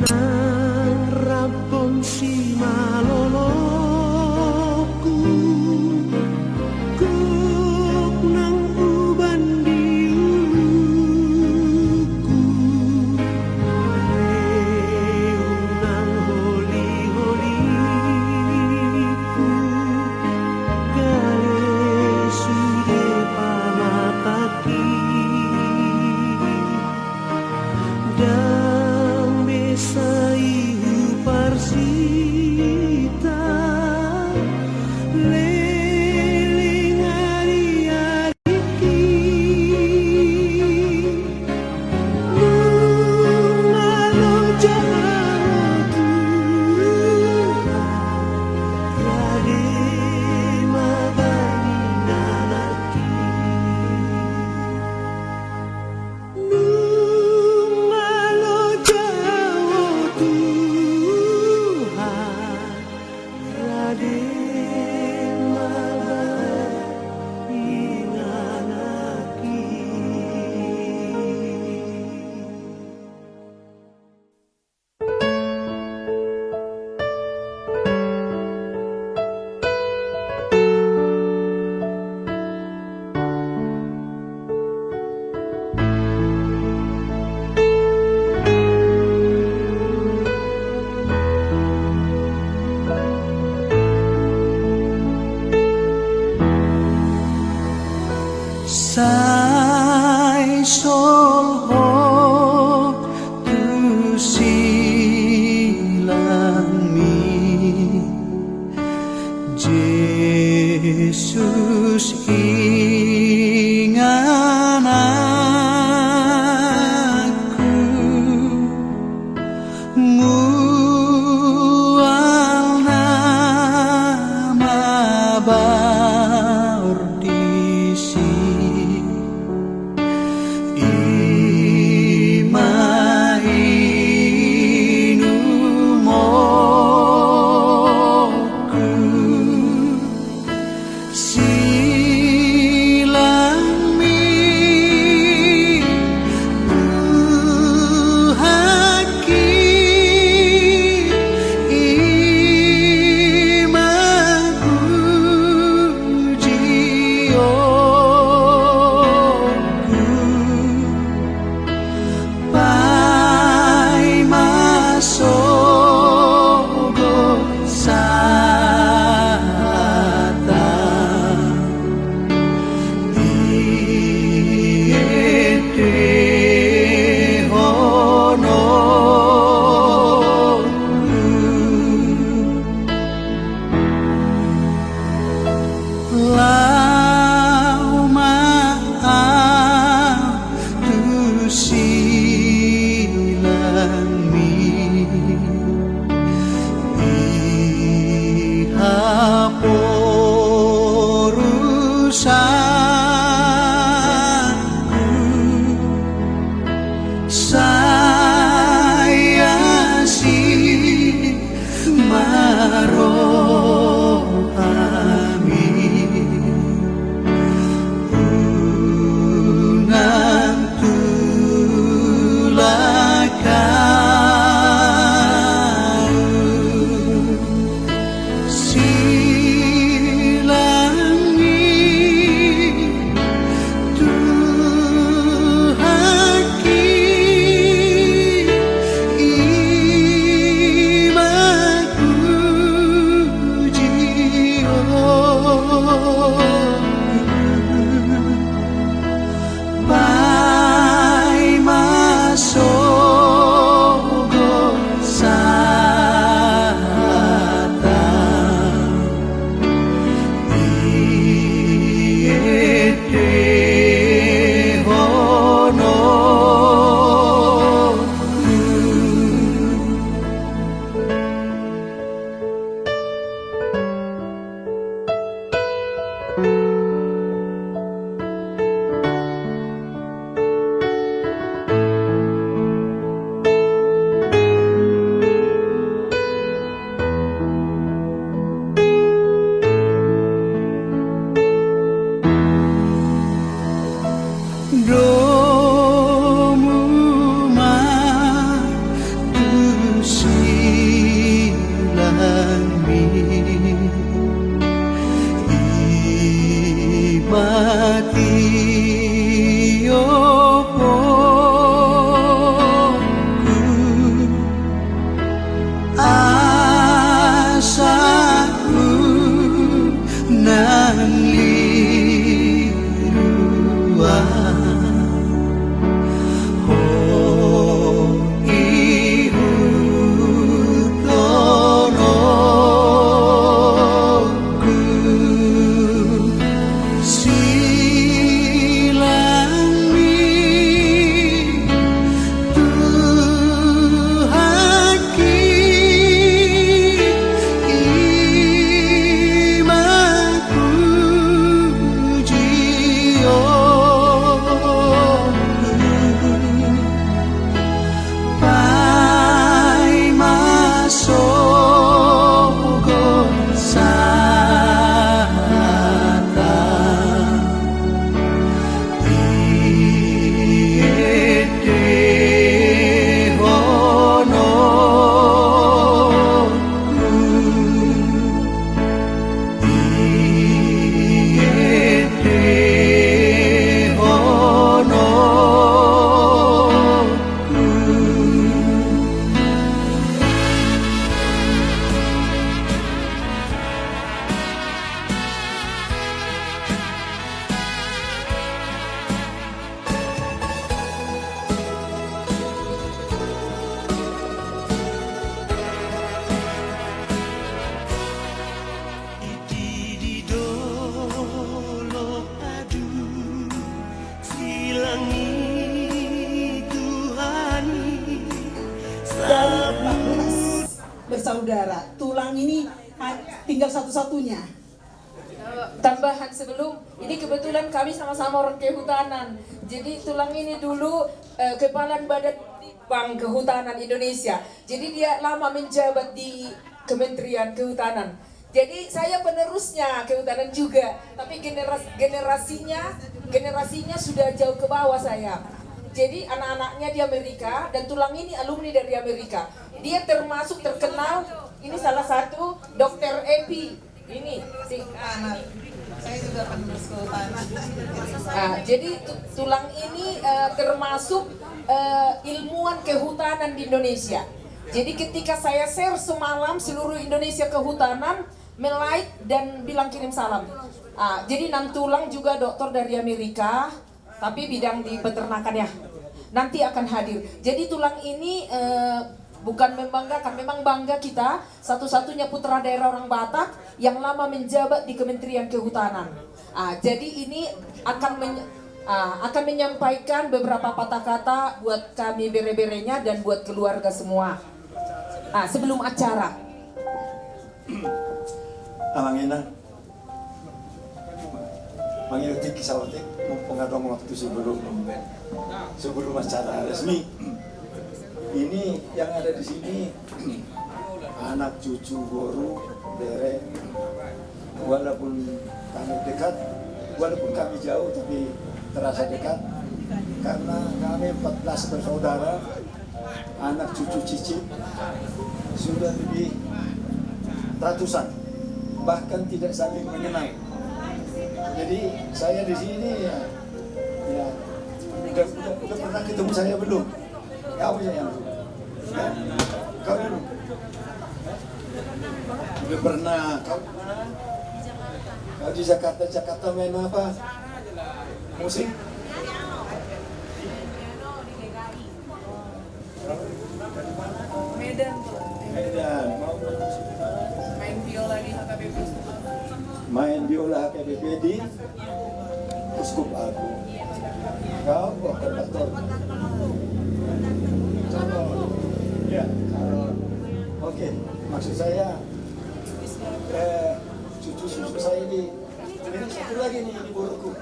nang rabon si maloloku kuk nang uban diuluku reung nang holi-holiku gale sude pamataki dang besai parsita leling ari-ariki nungalo jago rade magani nanaki nungalo jago Tuhan rade magani nanaki. bersaudara. Tulang ini tinggal satu-satunya. Tambahan sebelum ini, kebetulan kami sama-sama orang kehutanan. Jadi tulang ini dulu kepala Badan Litbang Kehutanan Indonesia. Jadi dia lama menjabat di Kementerian Kehutanan. Jadi saya penerusnya kehutanan juga, tapi generasinya sudah jauh ke bawah saya. Jadi anak-anaknya di Amerika dan tulang ini alumni dari Amerika. Dia termasuk terkenal. Ini salah satu Dr. Epi. Ini si anak. Saya juga penerus kehutanan. Jadi tulang ini termasuk ilmuwan kehutanan di Indonesia. Jadi ketika saya share semalam seluruh Indonesia kehutanan melike dan bilang kirim salam. Jadi 6 tulang juga dokter dari Amerika, tapi bidang di peternakan ya. Nanti akan hadir. Jadi tulang ini bukan membanggakan, memang bangga kita satu-satunya putra daerah orang Batak yang lama menjabat di Kementerian Kehutanan. Jadi ini akan menyampaikan beberapa patah kata buat kami bere-berenya dan buat keluarga semua. Sebelum acara. Amangina, mangiutik kisawatik, mempengadong waktu sebelum acara resmi. Ini yang ada di sini anak cucu guru derek, walaupun kami dekat, walaupun kami jauh tapi terasa dekat karena kami 14 bersaudara, anak cucu cicit sudah lebih ratusan, bahkan tidak saling mengenal. Jadi saya di sini ya udah pernah ketemu saya belum? Kau yang ya? Kau dulu. Udah pernah kau? Kau di Jakarta main apa? Musik? Medan. Mau Main biola di HKBP. main biola HKBP di Uskup Agung. Kau konduktor. Ya, oke. Maksud saya cucu saya ini satu lagi nih ini buruku.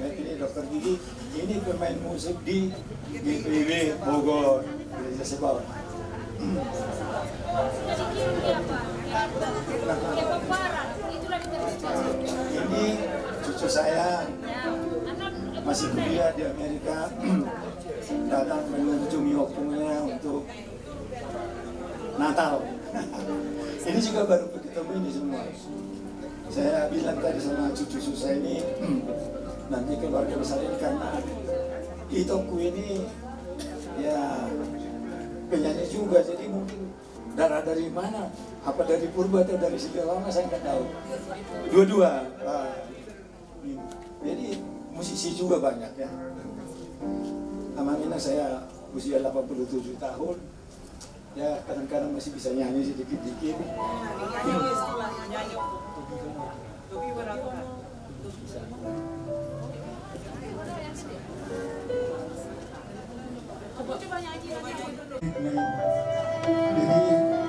Ini dokter gigi. Ini pemain musik di GPB Bogor, Gereja Sebal. Ini cucu saya masih kuliah di Amerika, datang mengunjungi opungnya untuk Natal. Ini juga baru ketemu ini semua. Saya bilang tadi sama cucu saya ini, nanti keluarga besar ini karena Itongku ini ya penyanyi juga, jadi mungkin darah dari mana? Apa dari purba atau dari Sriwama saya nggak tahu. Dua-dua. Jadi musisi juga banyak ya. Amangina saya usia 87 tahun. Ya kadang-kadang masih bisa nyanyi sedikit-sedikit. Jadi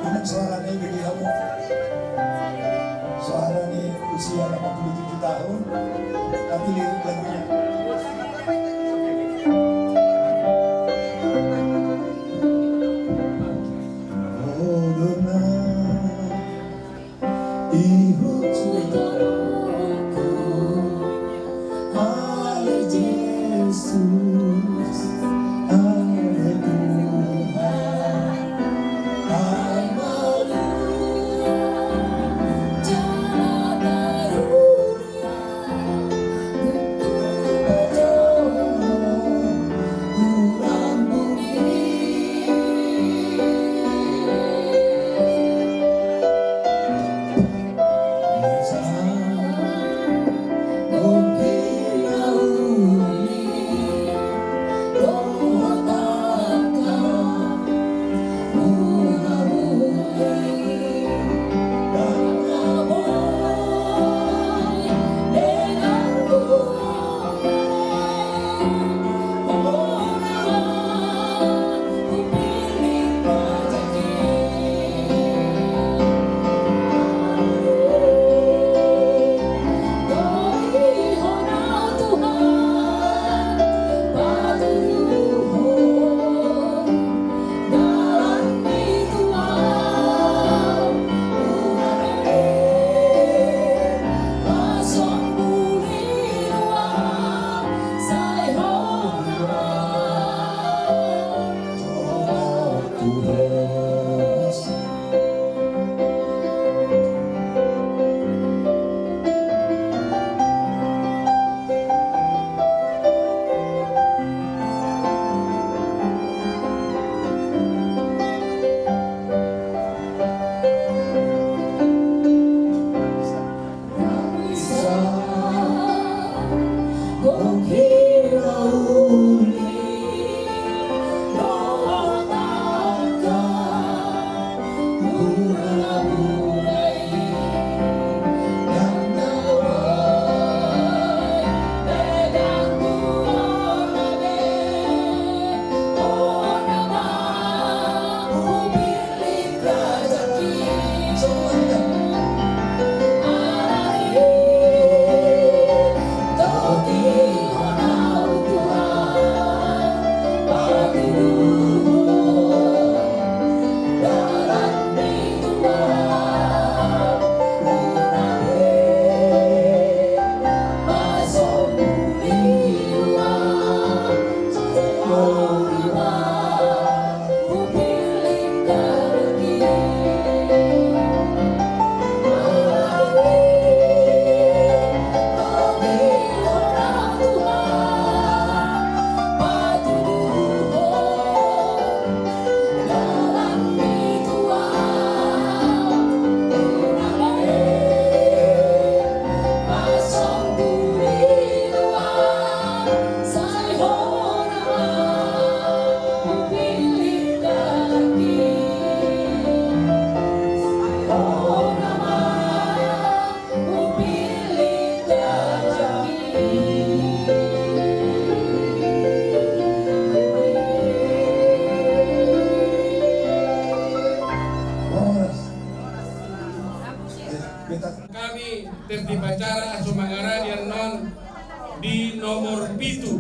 untuk suaranya bagi kamu, suaranya usia 87 tahun, tapi lirik lagunya. Oh dona, ibuku, Ale Jesus, Kami tertib acara Sumangara yang non di nomor pitu.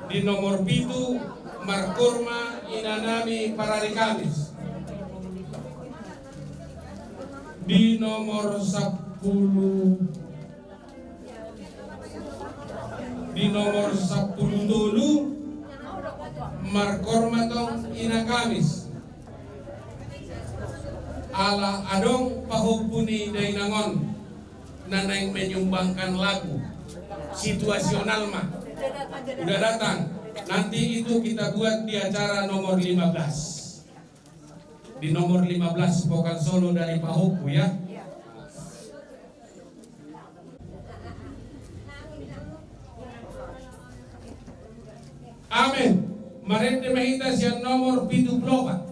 Di nomor pitu Markurma Inanami Parari Kamis. Di nomor 10 dulu Markurma tong Ina Kamis. Ala adong pahupuni dainangon nanang menyumbangkan lagu situasional mah udah datang. Nanti itu kita buat di acara nomor 15. Di nomor 15 vokal solo dari Pahupu ya. Amin. Mari mahita siya nomor 74.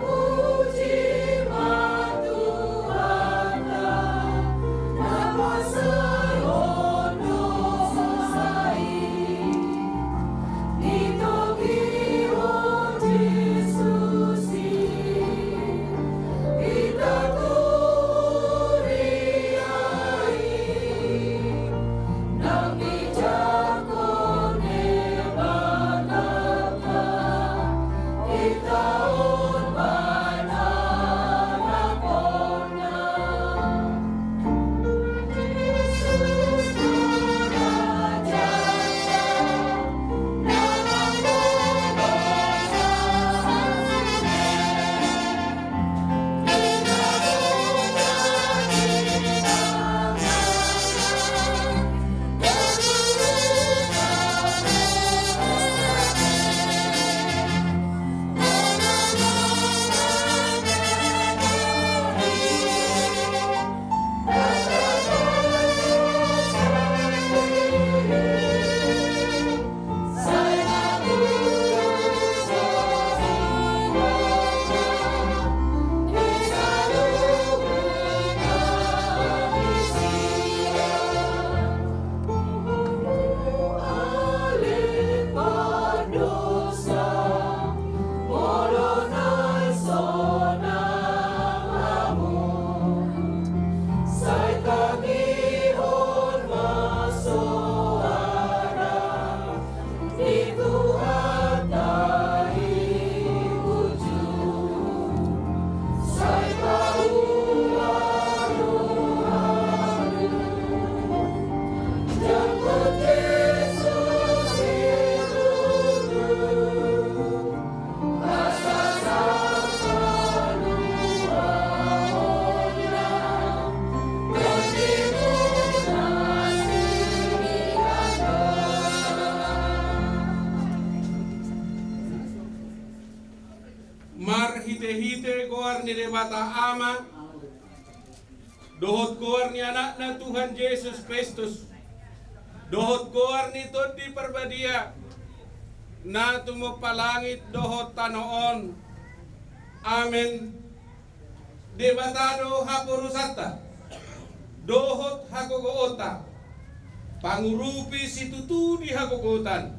Puji Tuhan. mar hite-hite koar ni debata ama, dohot koar ni anakna Tuhan Yesus Kristus, dohot koar ni todi perbadia, na tumupalangit dohot tanoon. Amen. Debatado hapurusata, dohot hagogoota, pangurupi situtudi hagogotan,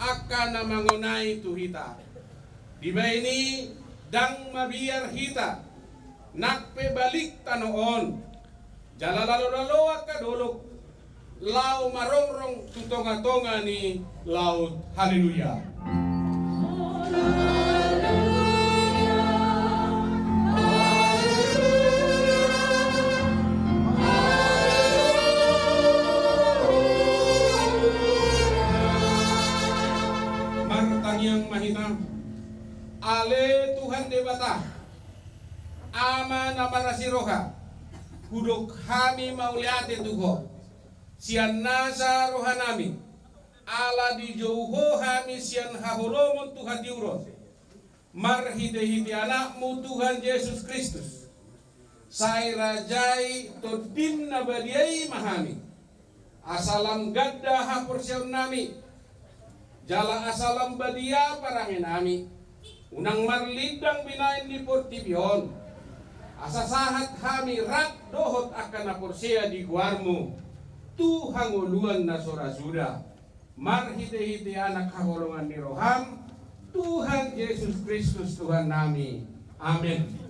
akan na mangunay tuhita. Di ba ini dang mabiar hita, nakpe balik tanoon, jalalalo-lalo kadulok, lau marongrong tutonga-tonga ni laut. Haleluya. Martangyang mahina, ale Tuhan debata, ama na marasiroha, hudok kami mauliate tuho, sian nasa rohanami, ala di jauho kami sian hahulomon Tuhan diuros, marhide-hide anakmu Tuhan Yesus Kristus, sai rajai todim na badiai mahami, asalam gadda hapursiaun nami, jala asalam badia parangin nami, unang marlidang binain di portibion, asa sahat kami rat dohot akan napursia di guarmu, Tuhan uluan na sorasuda, marhite-hite anak kahulungan ni roham, Tuhan Yesus Kristus Tuhan nami. Amin.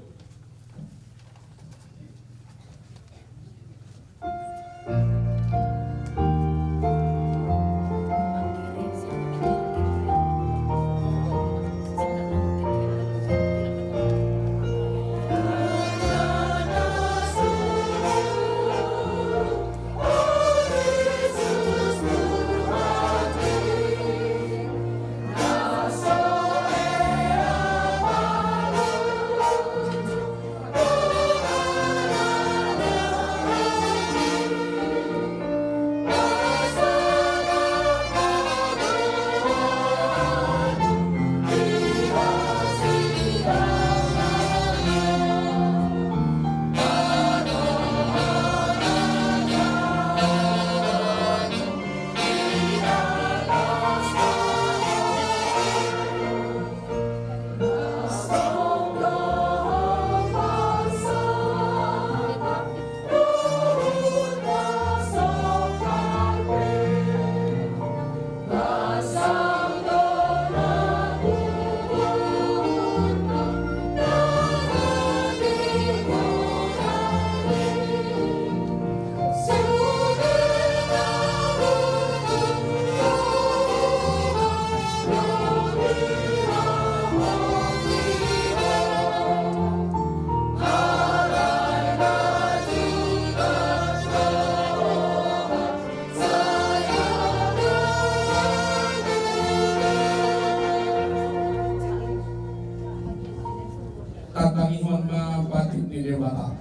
Tatangihon ma batik di debata,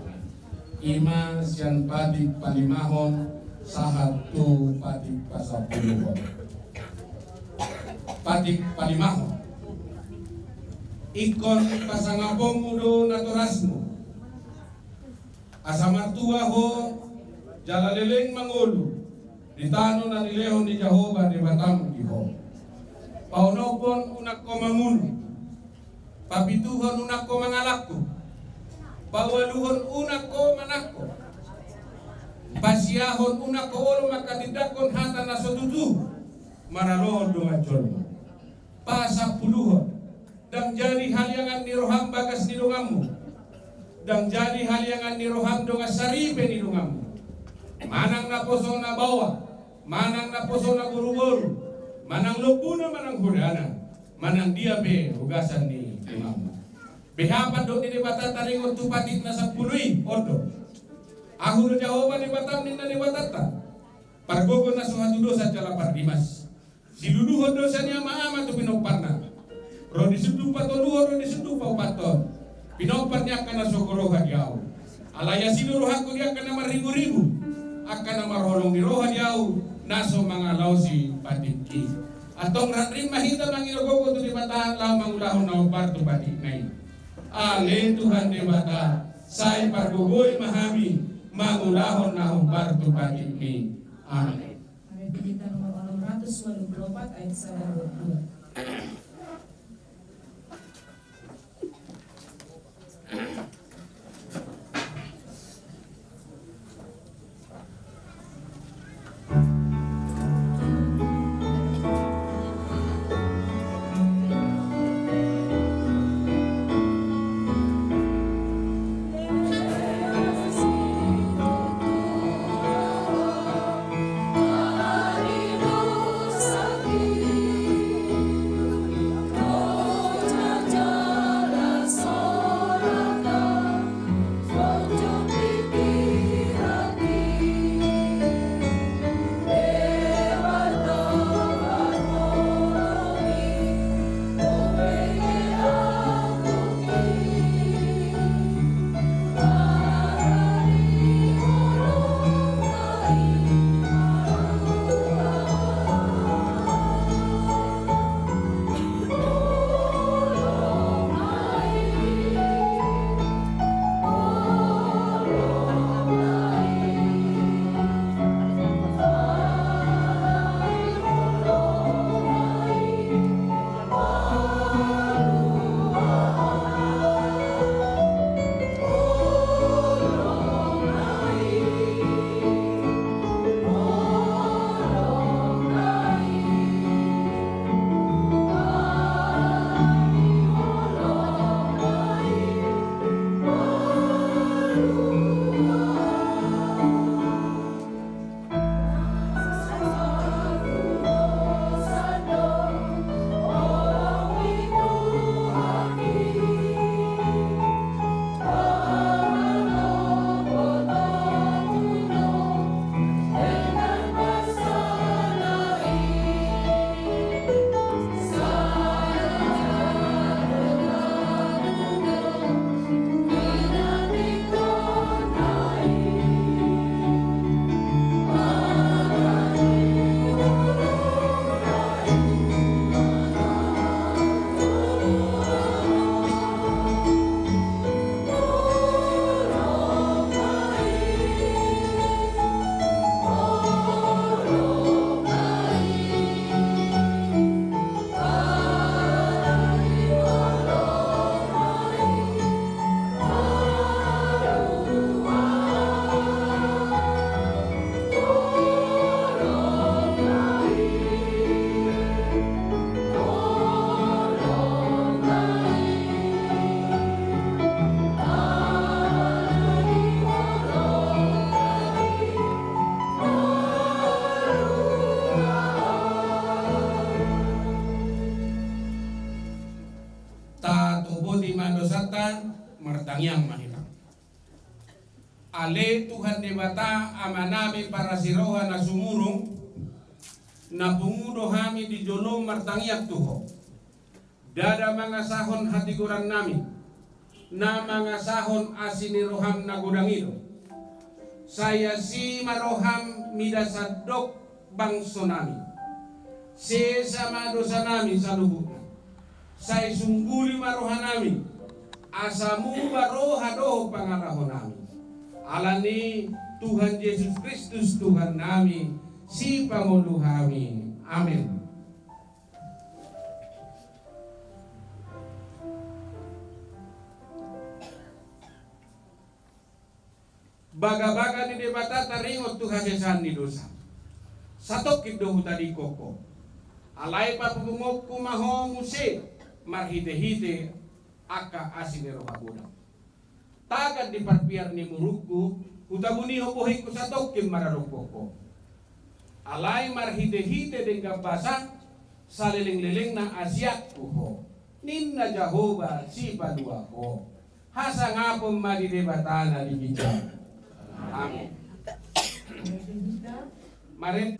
ima sian batik palimahon, sahat tu batik pasapuluhon. Batik palimahon, ikon pasangapong mudo naturasmu, asamartua ho, jalaleleng mangulu, ditano na nilehon di Jehovah di Batam diho. Paunopon unak komamunu, papituhon unak ko mangalakku, pawaluhon unak ko manakko, pasiyahon unak ko olo makatindakon hata na sotutu, maralohon dungan colmo, pasapuluhon, dang jadi haliangan ni roham bagas ni dungamu, dang jadi haliangan ni roham dongas saripe ni dungamu, manang na poso na bawa, manang na poso na buru-buru, manang lupuna manang hudana, manang diabe hugasan ni imamu. Behapat do ni bata taringon tu patit na sapului odo. Aku do Jehovah ni batam ni na ni batata. Pargogo na suhatu dosa jala pardimas. Siluluhon dosa ni ama-ama tu pinoparna. Rodi sedu patoluho rodi sedu paupaton. Pinoparnya akan na sokoroha diau. Alaya siluruhan ko dia akan na maribu-ribu. Akan na marholong di roha diau. Naso mga lausi patiki. atong rin mahita mangirogogo tu di bata lang mangulahon na parto pati ngay. Ale Tuhan di bata say pargugoy mahami mangulahon na parto pati ni. Amen. Mari kita nomor 684 ayat 1 martangyang mahina. Ale Tuhan di bata amanami para siroha na sumurong na pungudo hami di jolong martangyak tuho. Dada mga sahon hatiguran namin na mga sahon asiniroham na gudangido. Saya si maroham midasadok bangso namin. Si sama dosa namin sa lubuk. Saya sungguli marohan namin. Asamu maroha doh pangarahon namin. Alani Tuhan Yesus Kristus Tuhan namin, si Pangulo kami. Amin. Baga-baga ni debata taringot tu hasesan ni dosa. Satok kido tadi koko. Alay pa pumungok kumahong use marhite-hite aka asinero kabudang. Tagad di parpiar ni muruku utamuni hopohi ku satok kim mararong koko. Alay marhite-hite dengan basang saliling-liling na asyat kuho. Ninna Jehovah si padua ko. Hasa ngapong madidebata na dibicara. Amin. Marin.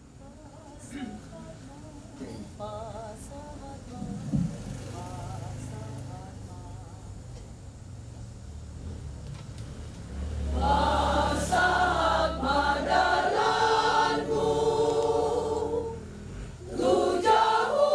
Jauh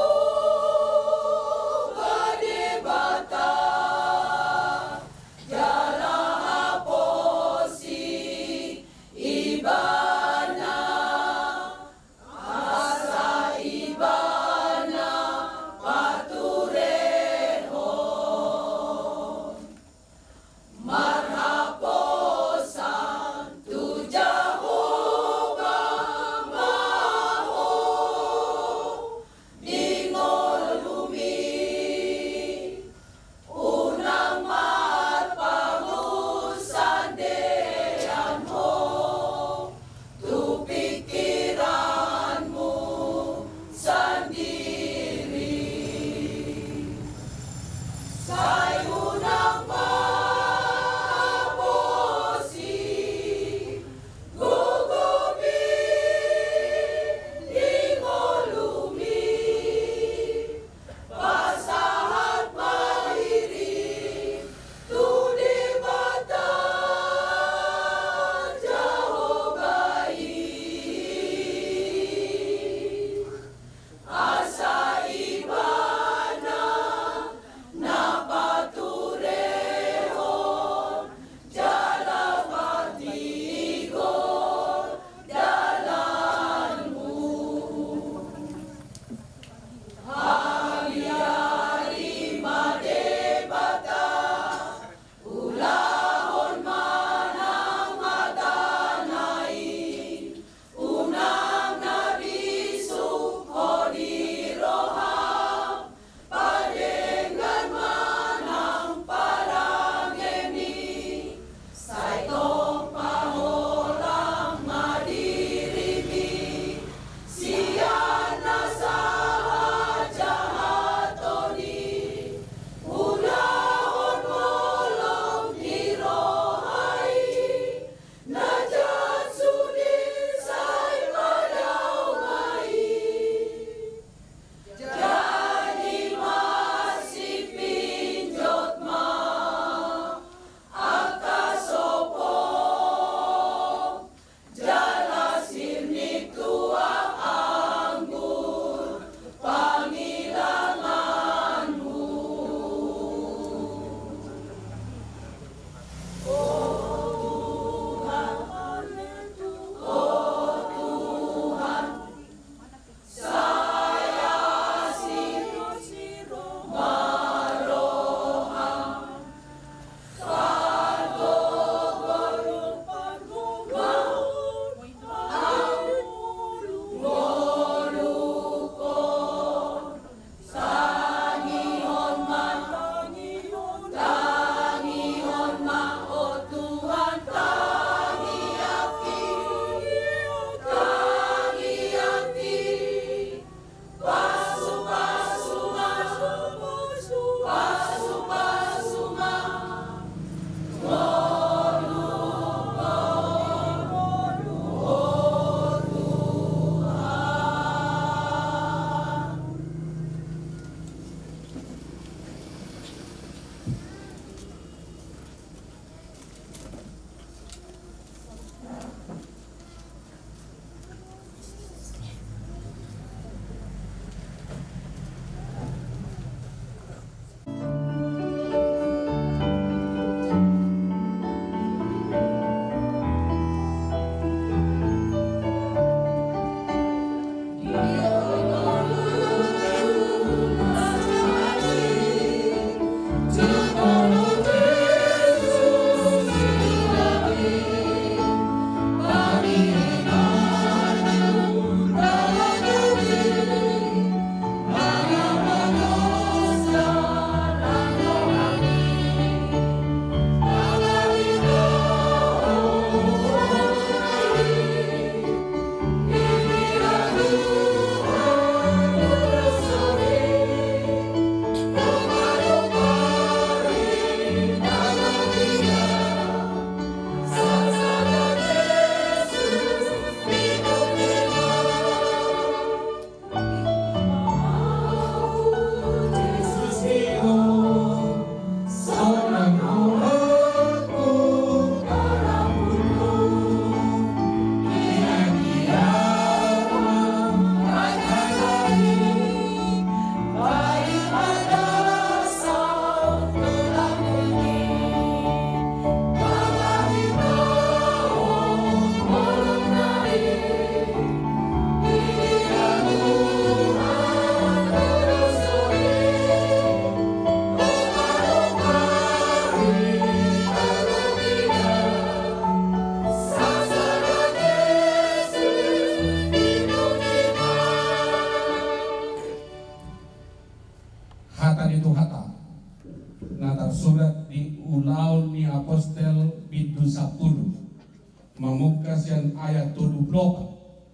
nanti ulaun ni apostel pintu 10 mamukas yang ayat 20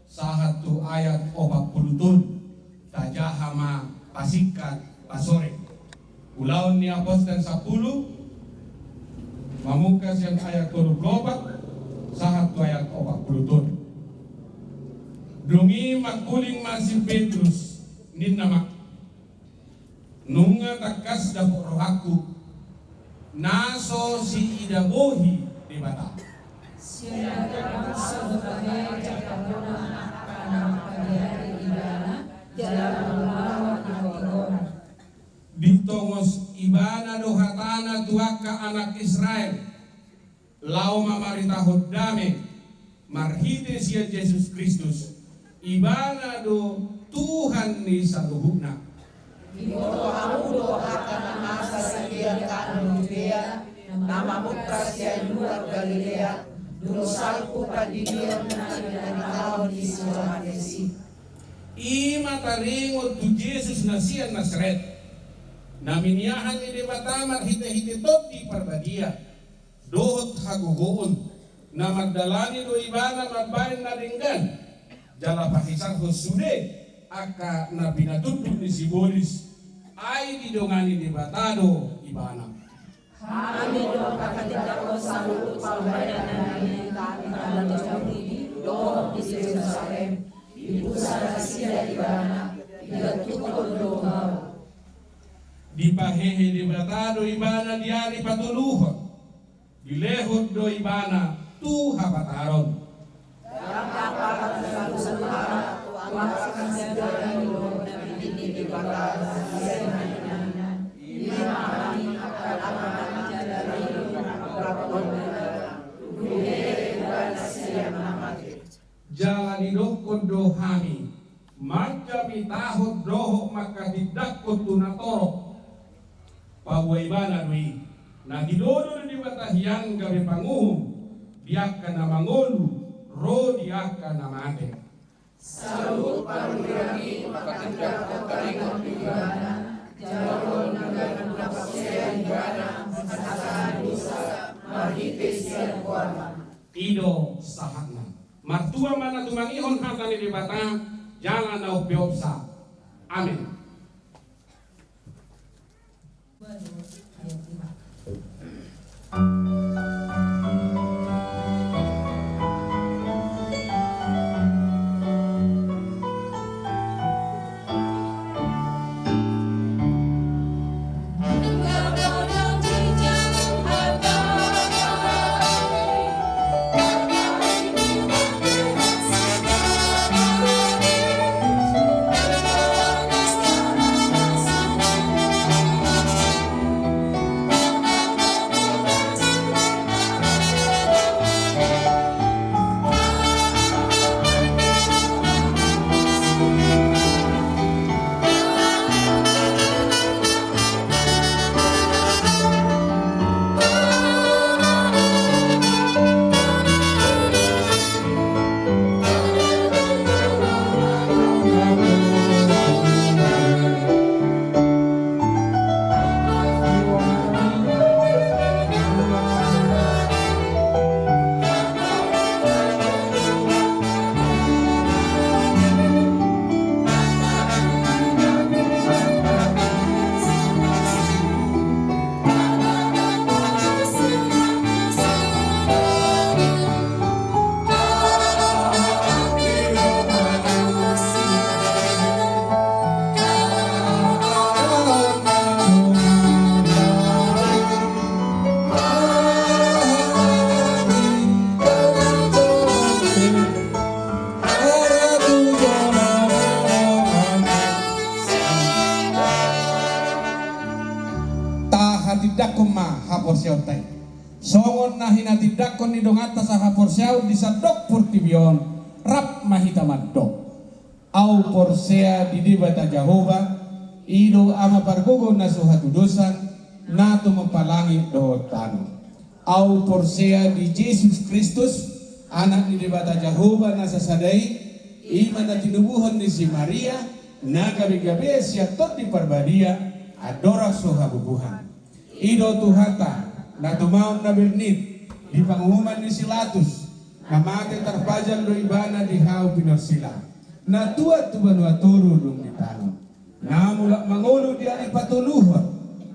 sahatu ayat 40 tajahama pasikat pasore ulaun ni apostel 10 mamukas yang ayat 24 sahatu ayat 40 dungi makuling masih Petrus ninama nunga takas dapok rohaku naso si idabohi di bata ditongos ibana dohatana tuaka anak Israel lau mamaritahod dame marhite sia Yesus Kristus ibana do Tuhan ni saluhuna Imoto hamudo hakana masa sakia kanu Judea nama mukas ya luar Galilea dosalku padidion na inanikaw di Suamanesi ima taringot tu Yesus nasian Nazaret naminiahan ni debatamar hite-hite tot di parbadia dohot hagugoon na magdalani do ibana mabayan na dinggan jala pakisan hosude aka na pinatutun ni si Boris ay didongani debatado ibana Amin do pakatindak ko sa lupot pambayanan namin kami doon di Jerusalem ibusa na sila ibana igatukod dohaw dipahehe debatado ibana diari patuluhon dilehod do ibana tu hapataron jalani dokon dohami majami tahod doho makadidakot tunatoro pawaibana dui nagidodo di batahian gabe panguhum diakan na mangolu ro diakan na mate Salut parurami makatindak ko kalingon ibana jalon nagaran kapasya ibana masasan dosa marhites yan kuarman ido sahatna martua mana tumangihon hatani di batang jangan au peopsa amin haporsiautai songon na hinatidakon ni dongata sa haporsiau di sadok purtibion rap mahitamadok au porsea di dibata Jehova ido ama pargogo na suhatu dosa nato mapalangi dohotano au porsea di Yesus Kristus anak di dibata Jehova na sasadai iman na tinubuhon ni si Maria na gabi-gabi siya tot di parbadia adora sohabubuhan ido tuhata na tumawag na Bernit di pangumuman ni Silatus na mati tarpajang do ibana di hao pinorsila na tuwa-tuwa no aturo dong ditano na mula mangulo di ari patuluhan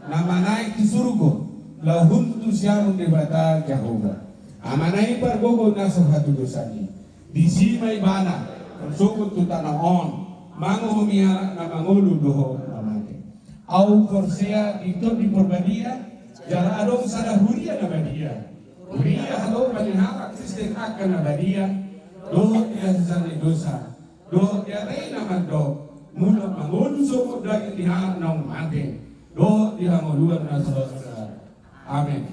na manay tusurugo lahun tu siyamong di bata Jehovah amanay pargogo na sa hatulosani di si may bana sukot tu tanaon manguhumiya na mangulo doho mamati au korsea ito di porbadia jara adong sana huria na badia huria halo manihaka Kristen akan na badia do ya sana dosa do ya rey naman do mula mangulo sukot daging dihanap ng mati do dihamuluan na sa amin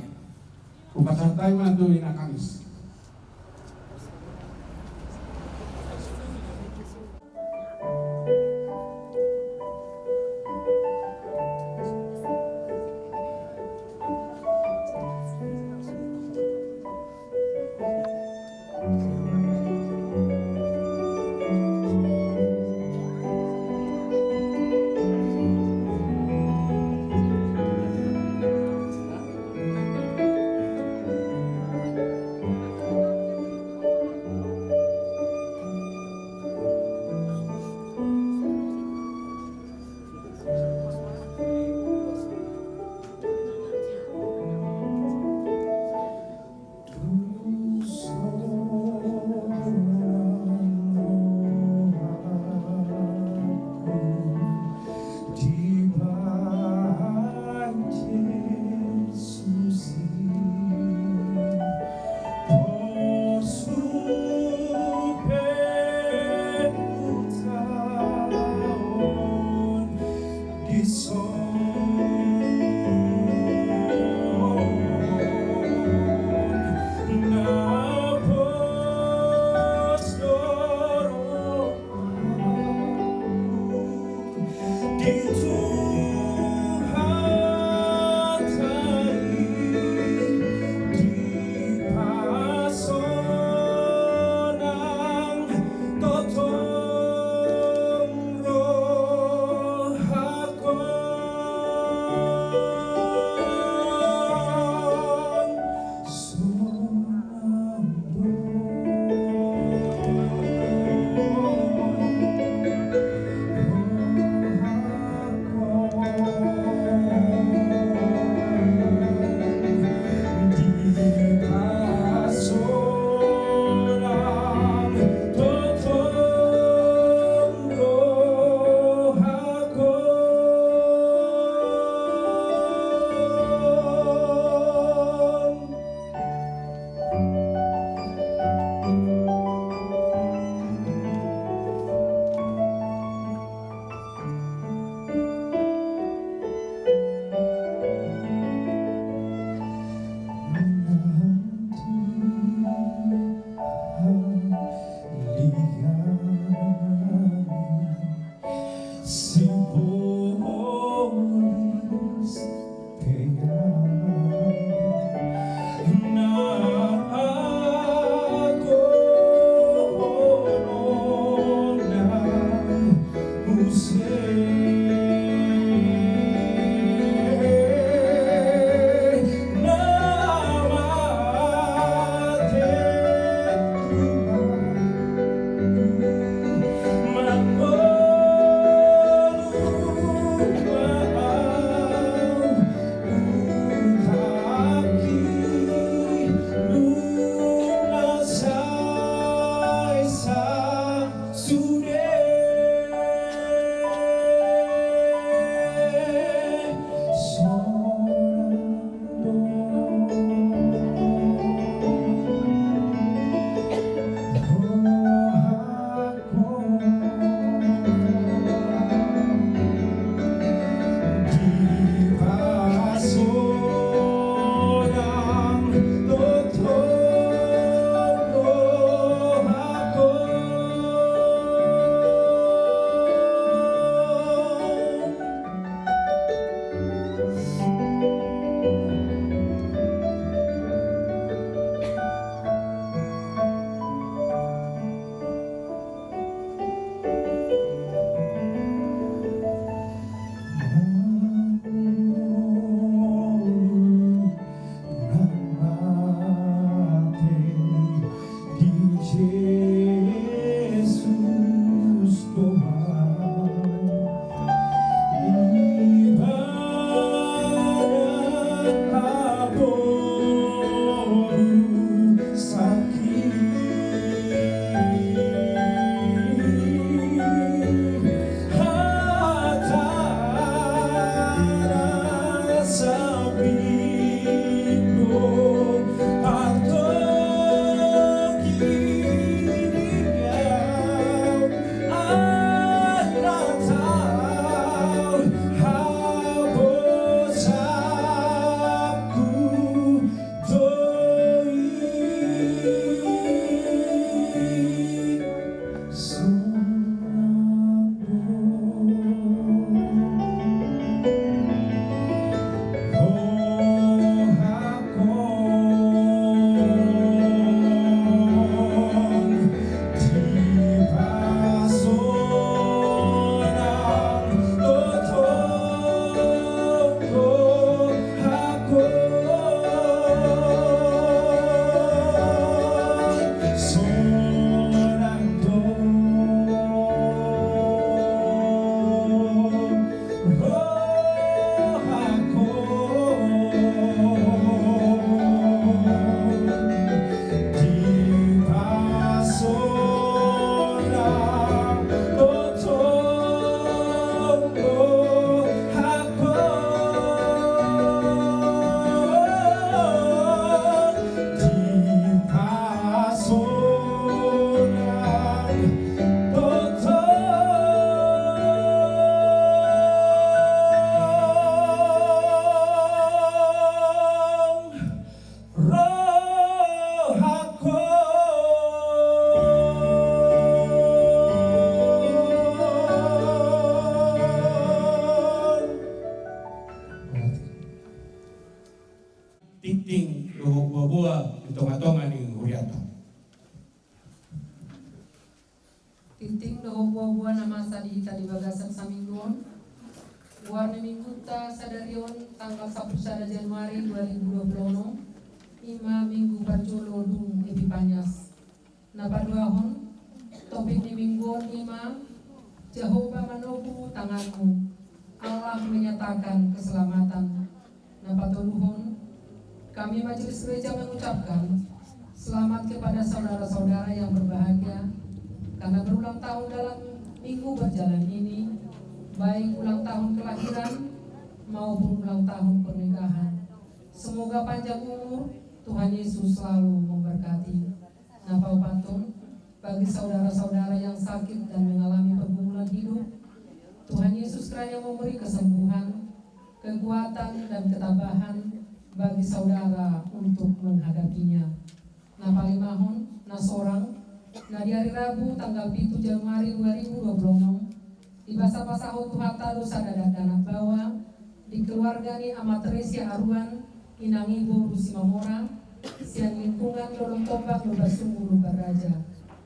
upasantay man do inakamis. Titing doho buah hitung-hitungan ning huriata. Titing doho buah-buah nama sadita di bagasan samingguon. Warna minggu ta sadarion tanggal 1 Januari 2020. Ima minggu parjolo dung Epipanyas. Napaduahon topik di mingguon ima Jehovah manobu tanganmu. Allah menyatakan keselamatan. Napatuluhon kami Majelis Gereja mengucapkan selamat kepada saudara-saudara yang berbahagia karena berulang tahun dalam minggu berjalan ini, baik ulang tahun kelahiran maupun ulang tahun pernikahan. Semoga panjang umur, Tuhan Yesus selalu memberkati. Napau patun bagi saudara-saudara yang sakit dan mengalami pergumulan hidup, Tuhan Yesus kiranya memberi kesembuhan, kekuatan dan ketabahan bagi saudara untuk menghadapinya. Napalimahon, nasorang, na di hari Rabu tanggal 7 Januari 2020, di basa-basa hutu harta dosa dadak danak bawa, di keluarga ni Amat Resia Aruan, Inang Ibu Rusimamora, siang lingkungan lorong tombak lubar sungguh lubar raja.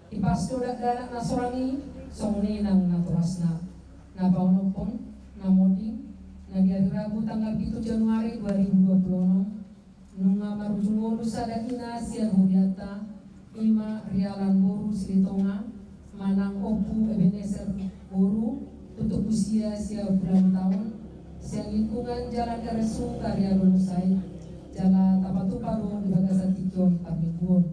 Di pasto dadak nasorangi, song nenang naturasna. Napaunopon, namoding, na di hari Rabu tanggal 7 Januari 2020 nunga marujungoru sada ina sian hubiata ima rialan boru silitonga manang opu Ebenezer boru tutup usia sia bulan tahun siang lingkungan jalan Karesu karya Dolusai jalan Tapatuparu di Bagasan Tikion Pamingguon.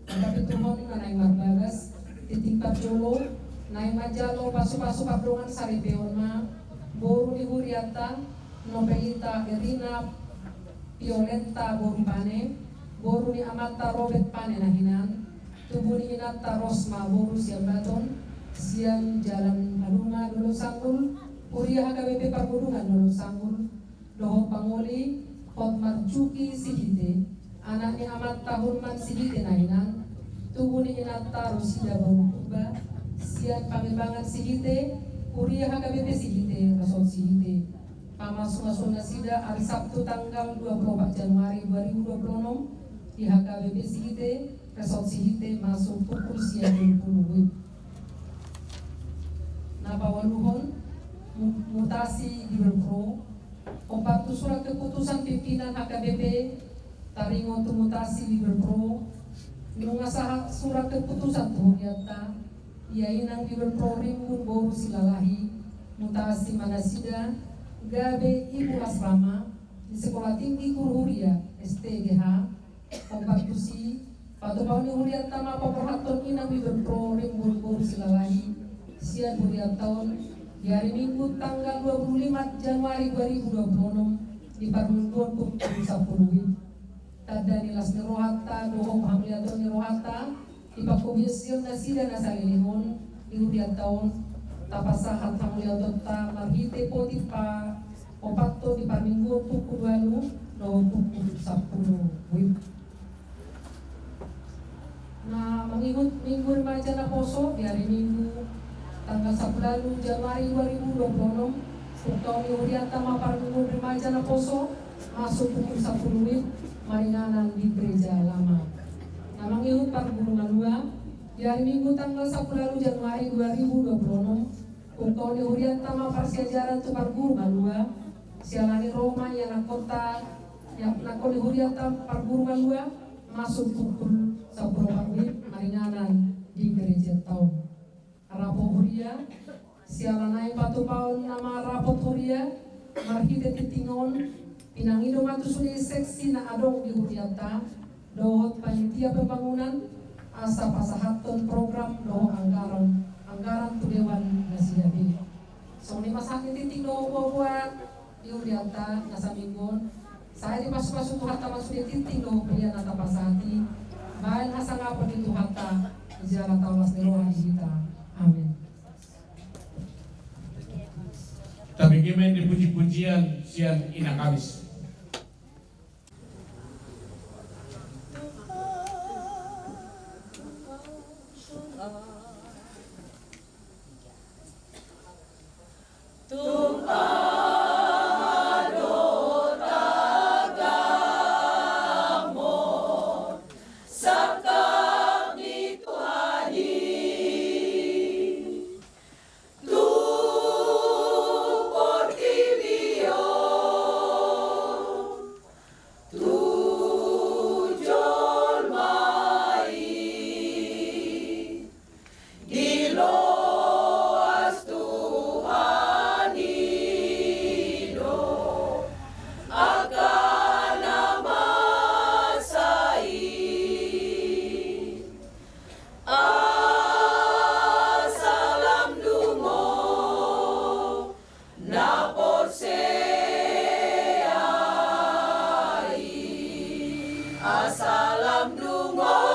Tapi tuhon nanay marbagas titik Jolo nay majalo pasu-pasu padongan sari beona boru di Huriata, Nobelita Erina Violenta boru pane, boru ni Amata Robert pane nahinan, tubuh ni Inata Rosma boru siang baton, siang jalan Padunga dulu sanggul, Uria HKBP Pagudungan dulu sanggul, doho pangoli, Hotmar Juki Sihite, anak ni Amata Hurman Sihite nahinan, tubuh ni Inata Rosida boru kuba, siang pangembangan Sihite, Kuria HKBP Sihite, Resort Sihite. Pamasuk-masuk nasida hari Sabtu tanggal 24 Januari 2026 di HKBP Sihite, Resort Sihite masuk pukul siang 20 WIB. Napawaluhon, mutasi di Berpro, Kompatu surat keputusan pimpinan HKBP, taringo mutasi di Berpro, nungasah surat keputusan Tuhuriata, Iainang di Berpro rimbun boru silalahi, mutasi manasida, gabe ibu asrama di Sekolah Tinggi Kurhuria Patupaw ni Huriat tama paperhaton inang bibon proring buru-buru silalahi. Sian Huriat tahun di hari Minggu tanggal 25 Januari 2026 di Parmingguan pukul 10 Tada nilas ni Rohata, dohong hamliaton ni Rohata di pakomisyon na sida na sa lilimon di Huriat tahun tapasahat hamliaton ta marhite po di pa opakto di Parmingguan pukul 8 no pukul 10 na mengingat minggu remaja na poso di hari Minggu tanggal 10 Januari 2026 Puktaw ni Huriat tama Parmingguan remaja na poso masuk pukul 10 WIB maringanan di gereja lama. Na mengingat Pargurungan 2 di hari Minggu tanggal 10 Januari 2026 Puktaw ni Huriat tama Parsiajaran tu Pargurungan 2 sialani Roma yang kota yang nakoni Huriat tama Pargurungan 2 masuk pukul 10 WIB maringanan di gereja tahun. Rapo Huria sialanay patupaon nama rapot Huria marhide titingon pinangido matusuni seksi na adong di Huriata dohot panitia pembangunan asa pasahaton program doho anggaran tu dewan nasiabi. So ni masakin titing doho buat di Huriata nasa minggon saya di masuk-masuk tuh hatta masuk di titing doho pilihan nata pasati bahan asa ngapon itu hatta ijara tawas ni rohani kita. Amin. Tapi gimana dipuji-pujian sian ina kamis. Asalam dungo